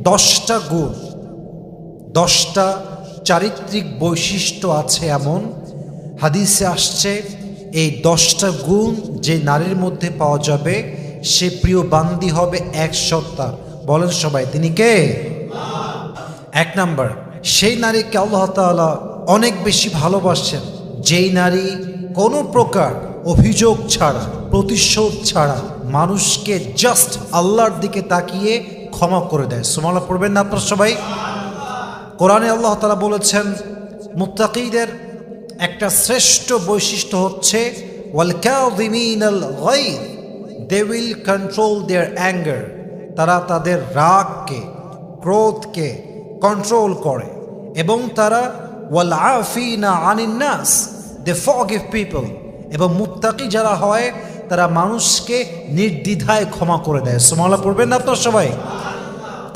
10টা গুণ, 10টা চারিত্রিক বৈশিষ্ট্য আছে এমন, হাদিসে আসছে এই 10টা গুণ যে নারীর মধ্যে পাওয়া যাবে সে প্রিয় বান্দি হবে এক সত্তার। বলেন সবাই, তিনি কে? 1 নাম্বার, সেই নারীকে আল্লাহ তাআলা অনেক বেশি ভালোবাসেন যেই নারী কোনো প্রকার অভিযোগ ছাড়া, প্রতিশোধ ছাড়া মানুষকে জাস্ট আল্লাহর দিকে তাকিয়ে ক্ষমা করে দেয়। সুবহানাল্লাহ পড়বেন না আপনারা সবাই? কোরআনে আল্লাহ তাআলা বলেছেন মুত্তাকীদের একটা শ্রেষ্ঠ বৈশিষ্ট্য হচ্ছে ওয়াল কাযিমিনাল গায়য, they will control their anger, তারা তাদের রাগকে, ক্রোধকে কন্ট্রোল করে, এবং তারা ওয়াল আফিনা আনিন নাস, দে ফরগিভ পিপল, এবং মুত্তাকী যারা হয় তারা মানুষকে নির্দ্বিধায় ক্ষমা করে দেয়। সুবহানাল্লাহ পড়বেন না আপনারা সবাই?